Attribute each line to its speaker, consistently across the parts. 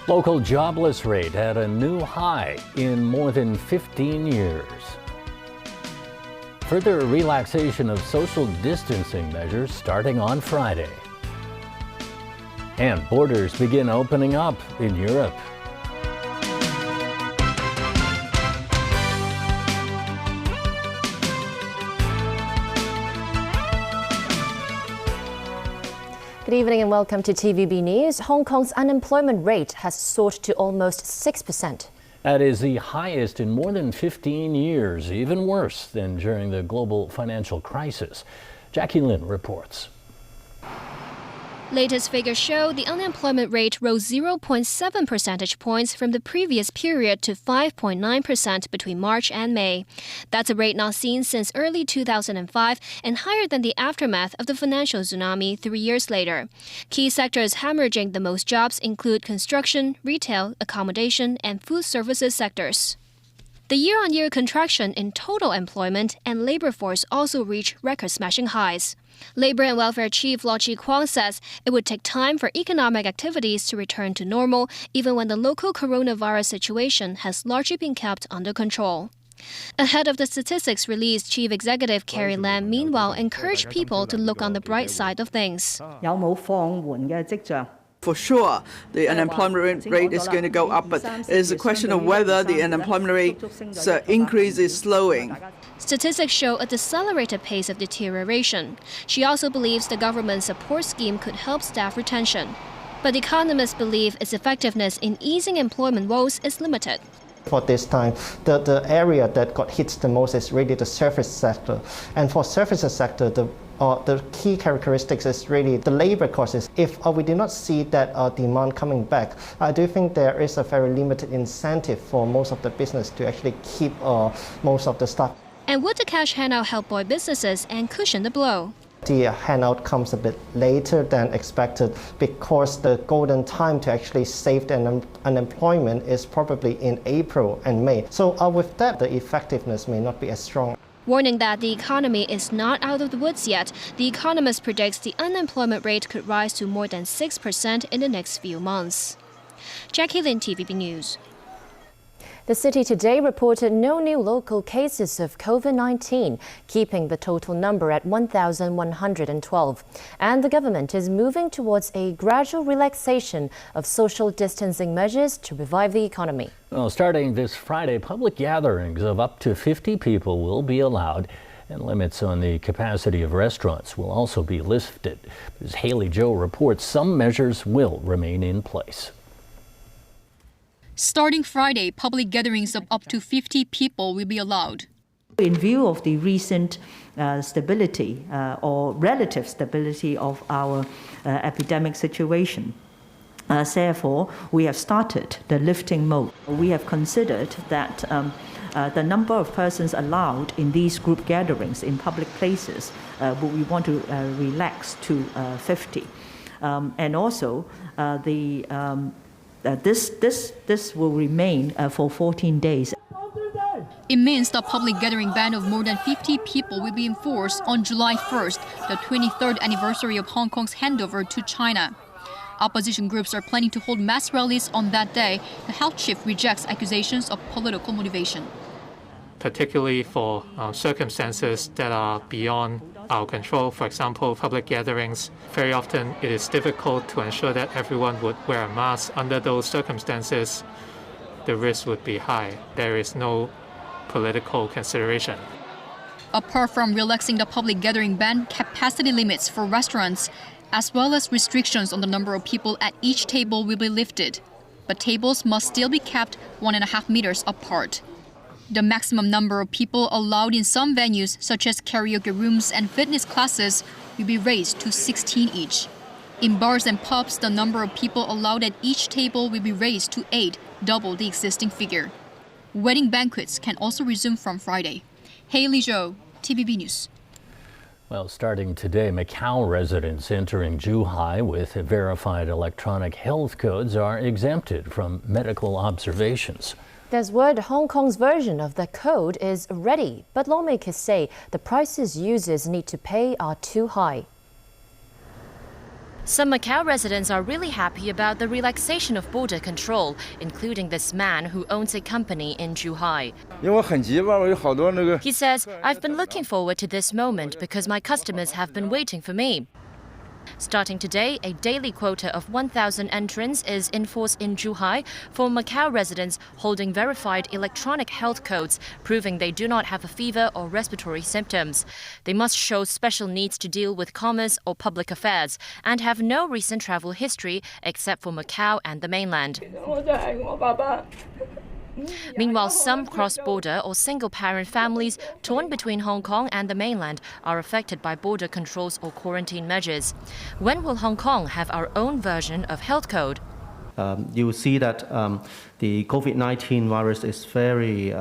Speaker 1: Local jobless rate at a new high in more than 15 years. Further relaxation of social distancing measures starting on Friday. And borders begin opening up in Europe.
Speaker 2: Good evening and welcome to TVB News. Hong Kong's unemployment rate has soared to almost 6%.
Speaker 1: That is the highest in more than 15 years, even worse than during the global financial crisis. Jackie Lin reports.
Speaker 3: Latest figures show the unemployment rate rose 0.7 percentage points from the previous period to 5.9% between March and May. That's a rate not seen since early 2005 and higher than the aftermath of the financial tsunami 3 years later. Key sectors hemorrhaging the most jobs include construction, retail, accommodation, and food services sectors. The year-on-year contraction in total employment and labor force also reached record-smashing highs. Labor and Welfare Chief Lau Chi-kwang says it would take time for economic activities to return to normal, even when the local coronavirus situation has largely been kept under control. Ahead of the statistics released, Chief Executive Carrie Lam meanwhile encouraged people to look on the bright side of things.
Speaker 4: For sure, the unemployment rate is going to go up, but it is a question of whether the unemployment rate's increase is slowing.
Speaker 3: Statistics show a decelerated pace of deterioration. She also believes the government support scheme could help staff retention. But economists believe its effectiveness in easing employment woes is limited.
Speaker 5: For this time, the area that got hit the most is really the service sector. And for services sector, the key characteristics is really the labor costs. If we do not see that demand coming back, I do think there is a very limited incentive for most of the business to actually keep most of the staff.
Speaker 3: And would the cash handout help buoy businesses and cushion the blow?
Speaker 5: The handout comes a bit later than expected because the golden time to actually save the unemployment is probably in April and May. So with that, the effectiveness may not be as strong.
Speaker 3: Warning that the economy is not out of the woods yet, the economist predicts the unemployment rate could rise to more than 6% in the next few months. Jackie Lin, TVB News.
Speaker 2: The city today reported no new local cases of COVID-19, keeping the total number at 1,112. And the government is moving towards a gradual relaxation of social distancing measures to revive the economy.
Speaker 1: Well, starting this Friday, public gatherings of up to 50 people will be allowed, and limits on the capacity of restaurants will also be lifted. As Haley Zhou reports, some measures will remain in place.
Speaker 6: Starting Friday, public gatherings of up to 50 people will be allowed.
Speaker 7: In view of the recent stability or relative stability of our epidemic situation, therefore, we have started the lifting mode. We have considered that the number of persons allowed in these group gatherings in public places, we want to relax to 50. And also, this will remain for 14 days.
Speaker 6: It means the public gathering ban of more than 50 people will be enforced on July 1st, the 23rd anniversary of Hong Kong's handover to China. Opposition groups are planning to hold mass rallies on that day. The health chief rejects accusations of political motivation.
Speaker 8: Particularly for circumstances that are beyond our control, for example, public gatherings, very often it is difficult to ensure that everyone would wear a mask. Under those circumstances, the risk would be high. There is no political consideration.
Speaker 6: Apart from relaxing the public gathering ban, capacity limits for restaurants, as well as restrictions on the number of people at each table will be lifted. But tables must still be kept 1.5 meters apart. The maximum number of people allowed in some venues, such as karaoke rooms and fitness classes, will be raised to 16 each. In bars and pubs, the number of people allowed at each table will be raised to 8, double the existing figure. Wedding banquets can also resume from Friday. Haley Zhou, TVB News.
Speaker 1: Well, starting today, Macau residents entering Zhuhai with verified electronic health codes are exempted from medical observations.
Speaker 2: There's word Hong Kong's version of the code is ready, but lawmakers say the prices users need to pay are too high. Some Macau residents are really happy about the relaxation of border control, including this man who owns a company in Zhuhai. He says, "I've been looking forward to this moment because my customers have been waiting for me." Starting today, a daily quota of 1,000 entrants is in force in Zhuhai for Macau residents holding verified electronic health codes, proving they do not have a fever or respiratory symptoms. They must show special needs to deal with commerce or public affairs and have no recent travel history except for Macau and the mainland. Meanwhile, some cross-border or single-parent families torn between Hong Kong and the mainland are affected by border controls or quarantine measures. When will Hong Kong have our own version of health code?
Speaker 9: You will see that the COVID-19 virus is very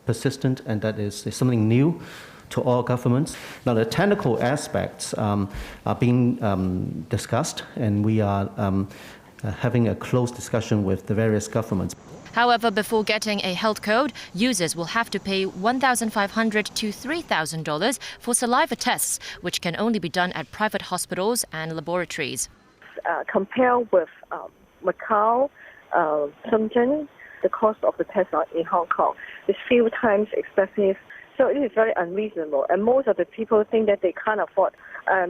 Speaker 9: persistent, and that is something new to all governments. Now, the technical aspects are being discussed, and we are having a close discussion with the various governments.
Speaker 2: However, before getting a health code, users will have to pay $1,500 to $3,000 for saliva tests, which can only be done at private hospitals and laboratories.
Speaker 10: Compared with Macau, Shenzhen, the cost of the tests in Hong Kong is few times expensive. So it is very unreasonable, and most of the people think that they can't afford.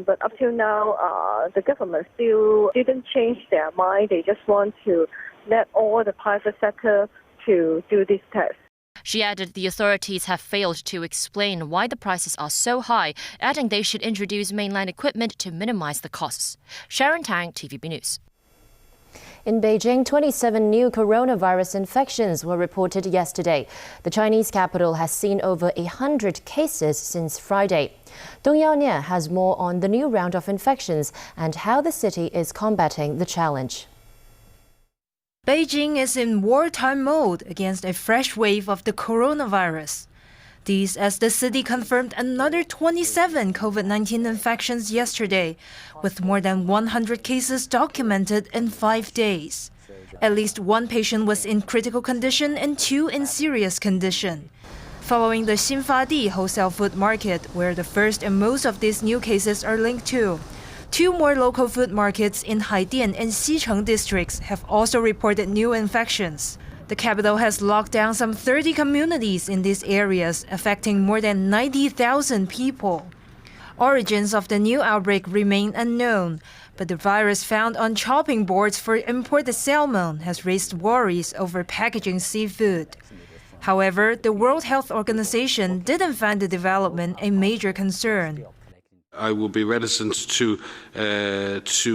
Speaker 10: But up till now, the government still didn't change their mind. They just want to let all the private sector to do this test.
Speaker 2: She added the authorities have failed to explain why the prices are so high, adding they should introduce mainland equipment to minimize the costs. Sharon Tang, TVB News. In Beijing, 27 new coronavirus infections were reported yesterday. The Chinese capital has seen over 100 cases since Friday. Dong Yaonie has more on the new round of infections and how the city is combating the challenge.
Speaker 11: Beijing is in wartime mode against a fresh wave of the coronavirus. This as the city confirmed another 27 COVID-19 infections yesterday, with more than 100 cases documented in 5 days. At least one patient was in critical condition and 2 in serious condition. Following the Xinfadi wholesale food market, where the first and most of these new cases are linked to, 2 more local food markets in Haidian and Xicheng districts have also reported new infections. The capital has locked down some 30 communities in these areas, affecting more than 90,000 people. Origins of the new outbreak remain unknown, but the virus found on chopping boards for imported salmon has raised worries over packaging seafood. However, the World Health Organization didn't find the development a major concern.
Speaker 12: I will be reticent to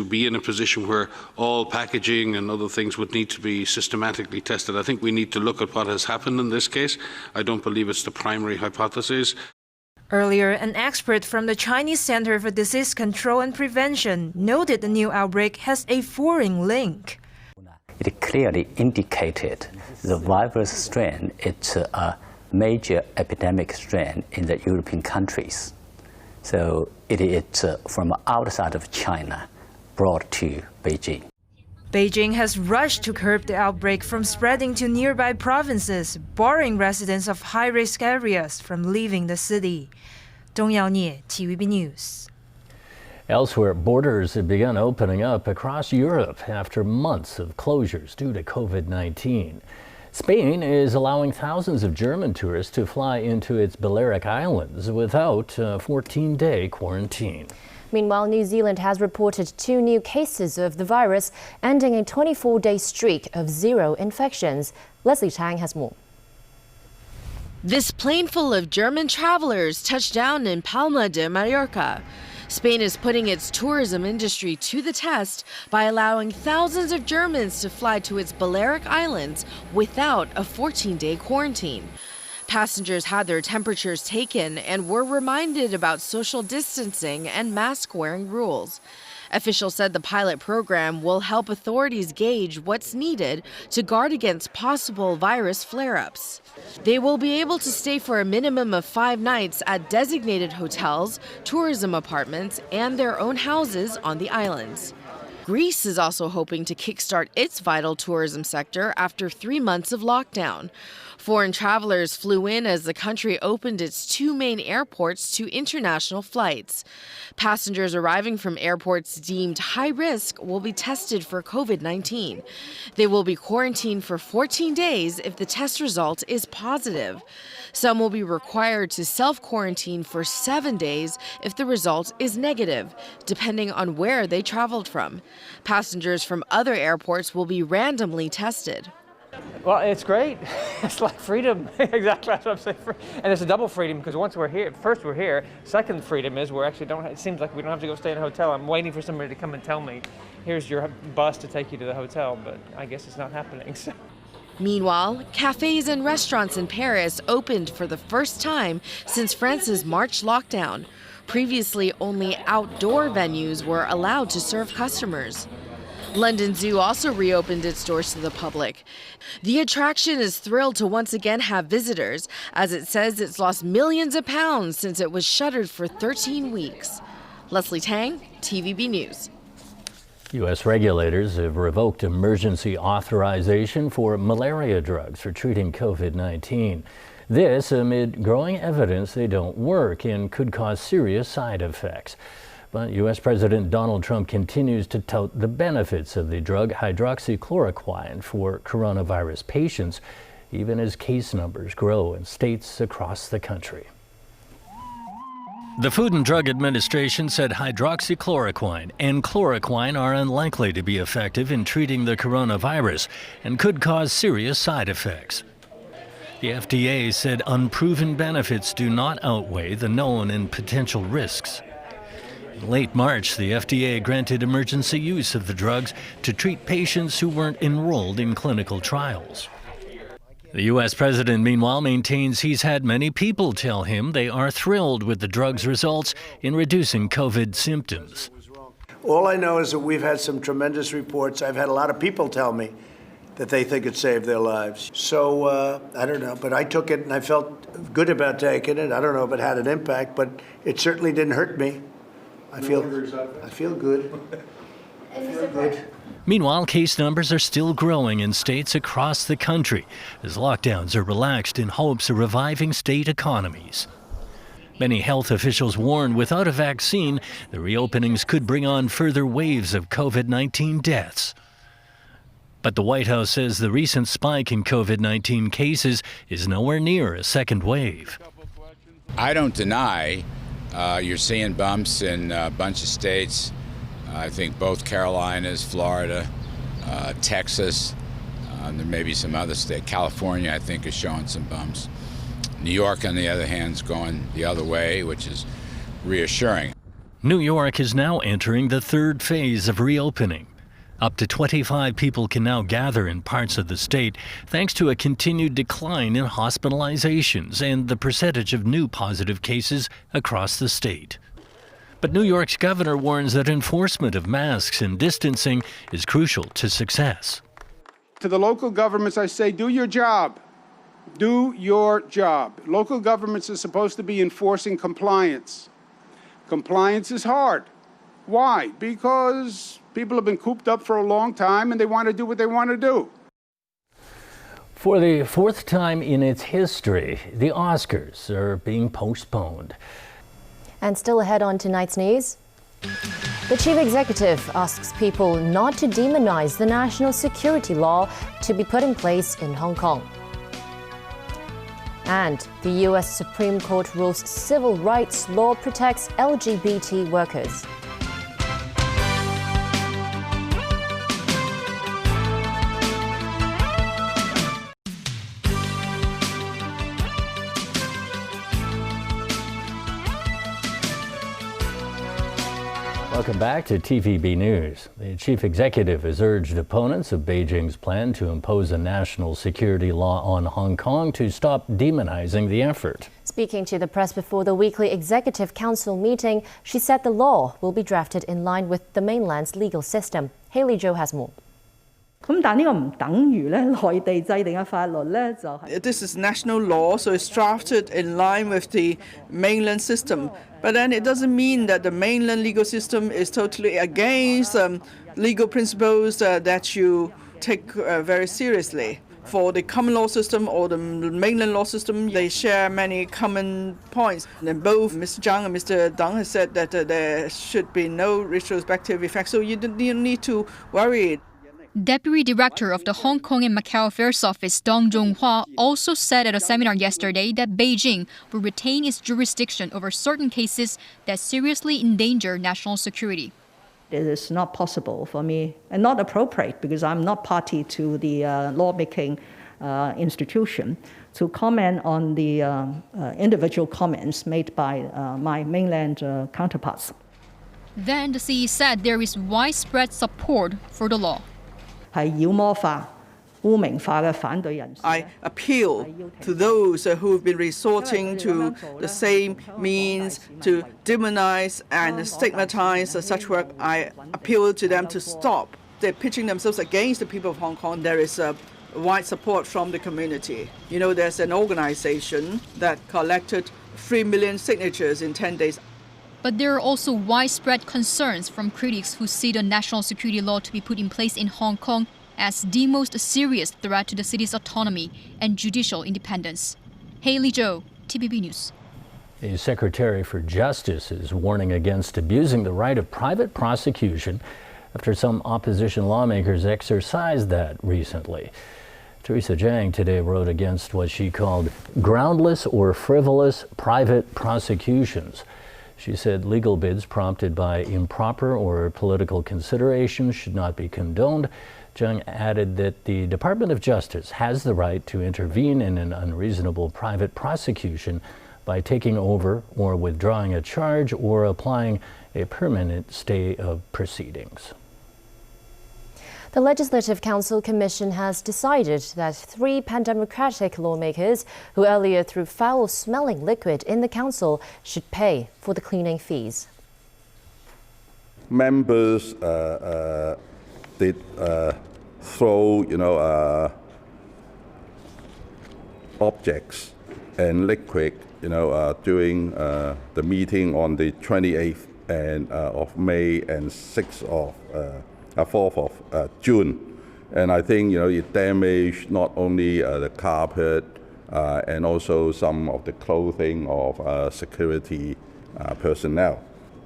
Speaker 12: be in a position where all packaging and other things would need to be systematically tested. I think we need to look at what has happened in this case. I don't believe it's the primary hypothesis.
Speaker 11: Earlier, an expert from the Chinese Center for Disease Control and Prevention noted the new outbreak has a foreign link.
Speaker 13: It clearly indicated the virus strain is a major epidemic strain in the European countries. So it is from outside of China brought to Beijing.
Speaker 11: Beijing has rushed to curb the outbreak from spreading to nearby provinces, barring residents of high-risk areas from leaving the city. Dong Yaonie, TVB News.
Speaker 1: Elsewhere, borders have begun opening up across Europe after months of closures due to COVID-19. Spain is allowing thousands of German tourists to fly into its Balearic Islands without a 14-day quarantine.
Speaker 2: Meanwhile, New Zealand has reported 2 new cases of the virus, ending a 24-day streak of 0 infections. Leslie Tang has more.
Speaker 14: This plane full of German travelers touched down in Palma de Mallorca. Spain is putting its tourism industry to the test by allowing thousands of Germans to fly to its Balearic Islands without a 14-day quarantine. Passengers had their temperatures taken and were reminded about social distancing and mask-wearing rules. Officials said the pilot program will help authorities gauge what's needed to guard against possible virus flare-ups. They will be able to stay for a minimum of 5 nights at designated hotels, tourism apartments, and their own houses on the islands. Greece is also hoping to kickstart its vital tourism sector after 3 months of lockdown. Foreign travelers flew in as the country opened its 2 main airports to international flights. Passengers arriving from airports deemed high risk will be tested for COVID-19. They will be quarantined for 14 days if the test result is positive. Some will be required to self-quarantine for 7 days if the result is negative, depending on where they traveled from. Passengers from other airports will be randomly tested.
Speaker 15: Well, it's great. It's like freedom. Exactly, that's what I'm saying. And it's a double freedom because once we're here, first we're here. Second freedom is we're actually it seems like we don't have to go stay in a hotel. I'm waiting for somebody to come and tell me, here's your bus to take you to the hotel, but I guess it's not happening. So.
Speaker 14: Meanwhile, cafes and restaurants in Paris opened for the first time since France's March lockdown. Previously, only outdoor venues were allowed to serve customers. London Zoo also reopened its doors to the public. The attraction is thrilled to once again have visitors, as it says it's lost millions of pounds since it was shuttered for 13 weeks. Leslie Tang, TVB News.
Speaker 1: U.S. regulators have revoked emergency authorization for malaria drugs for treating COVID-19. This amid growing evidence they don't work and could cause serious side effects. But U.S. President Donald Trump continues to tout the benefits of the drug hydroxychloroquine for coronavirus patients, even as case numbers grow in states across the country. The Food and Drug Administration said hydroxychloroquine and chloroquine are unlikely to be effective in treating the coronavirus and could cause serious side effects. The FDA said unproven benefits do not outweigh the known and potential risks. In late March, the FDA granted emergency use of the drugs to treat patients who weren't enrolled in clinical trials. The U.S. president, meanwhile, maintains he's had many people tell him they are thrilled with the drug's results in reducing COVID symptoms.
Speaker 16: All I know is that we've had some tremendous reports. I've had a lot of people tell me that they think it saved their lives. So, I don't know, but I took it and I felt good about taking it. I don't know if it had an impact, but it certainly didn't hurt me. I feel good.
Speaker 1: Meanwhile, case numbers are still growing in states across the country as lockdowns are relaxed in hopes of reviving state economies. Many health officials warn without a vaccine, the reopenings could bring on further waves of COVID-19 deaths. But the White House says the recent spike in COVID-19 cases is nowhere near a second wave.
Speaker 17: I don't deny you're seeing bumps in a bunch of states. I think both Carolinas, Florida, Texas, there may be some other states. California, I think, is showing some bumps. New York, on the other hand, is going the other way, which is reassuring.
Speaker 1: New York is now entering the third phase of reopening. Up to 25 people can now gather in parts of the state thanks to a continued decline in hospitalizations and the percentage of new positive cases across the state. But New York's governor warns that enforcement of masks and distancing is crucial to success.
Speaker 18: To the local governments, I say, do your job. Do your job. Local governments are supposed to be enforcing compliance. Compliance is hard. Why? Because people have been cooped up for a long time and they want to do what they want to do.
Speaker 1: For the fourth time in its history, the Oscars are being postponed.
Speaker 2: And still ahead on tonight's news, the chief executive asks people not to demonize the national security law to be put in place in Hong Kong. And the U.S. Supreme Court rules civil rights law protects LGBT workers.
Speaker 1: Welcome back to TVB News. The chief executive has urged opponents of Beijing's plan to impose a national security law on Hong Kong to stop demonizing the effort.
Speaker 2: Speaking to the press before the weekly Executive Council meeting, she said the law will be drafted in line with the mainland's legal system. Haley Zhou has more.
Speaker 4: This is national law, so it's drafted in line with the mainland system. But then it doesn't mean that the mainland legal system is totally against legal principles that you take very seriously. For the common law system or the mainland law system, they share many common points. And both Mr. Zhang and Mr. Deng have said that there should be no retrospective effect, so you don't need to worry.
Speaker 6: Deputy Director of the Hong Kong and Macau Affairs Office, Dong Zhonghua, also said at a seminar yesterday that Beijing will retain its jurisdiction over certain cases that seriously endanger national security.
Speaker 7: It is not possible for me, and not appropriate, because I'm not party to the lawmaking institution, to comment on the individual comments made by my mainland counterparts.
Speaker 6: Then the CE said there is widespread support for the law.
Speaker 7: I
Speaker 4: appeal to those who have been resorting to the same means to demonize and stigmatize such work. I appeal to them to stop. They're pitching themselves against the people of Hong Kong. There is wide support from the community. You know, there's an organization that collected 3 million signatures in 10 days.
Speaker 6: But there are also widespread concerns from critics who see the national security law to be put in place in Hong Kong as the most serious threat to the city's autonomy and judicial independence. Haley Zhou, TVB News.
Speaker 1: The Secretary for Justice is warning against abusing the right of private prosecution after some opposition lawmakers exercised that recently. Teresa Jiang today wrote against what she called groundless or frivolous private prosecutions. She said legal bids prompted by improper or political considerations should not be condoned. Jiang added that the Department of Justice has the right to intervene in an unreasonable private prosecution by taking over or withdrawing a charge or applying a permanent stay of proceedings.
Speaker 2: The Legislative Council Commission has decided that 3 pan-democratic lawmakers who earlier threw foul-smelling liquid in the council should pay for the cleaning fees.
Speaker 19: Members did throw, objects and liquid, during the meeting on the 28th of May and 4th of June. And I think, it damaged not only the carpet and also some of the clothing of security personnel.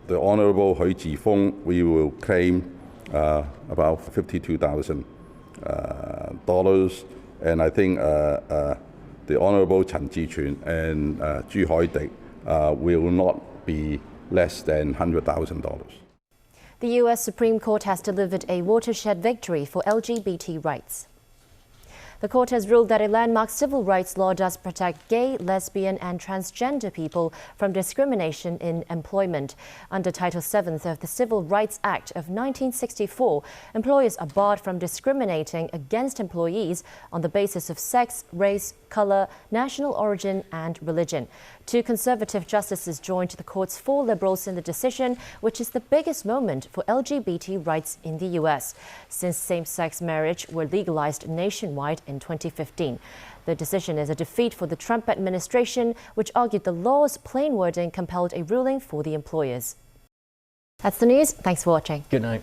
Speaker 19: The Honourable Hui Jifeng, we will claim about $52,000. And I think the Honourable Chen Jiquan and Zhu Haidik will not be less than $100,000.
Speaker 2: The U.S. Supreme Court has delivered a watershed victory for LGBT rights. The court has ruled that a landmark civil rights law does protect gay, lesbian and transgender people from discrimination in employment. Under Title VII of the Civil Rights Act of 1964, employers are barred from discriminating against employees on the basis of sex, race, color, national origin and religion. 2 conservative justices joined the court's 4 liberals in the decision, which is the biggest moment for LGBT rights in the U.S. since same-sex marriage were legalized nationwide in 2015. The decision is a defeat for the Trump administration, which argued the law's plain wording compelled a ruling for the employers. That's the news. Thanks for watching.
Speaker 1: Good night.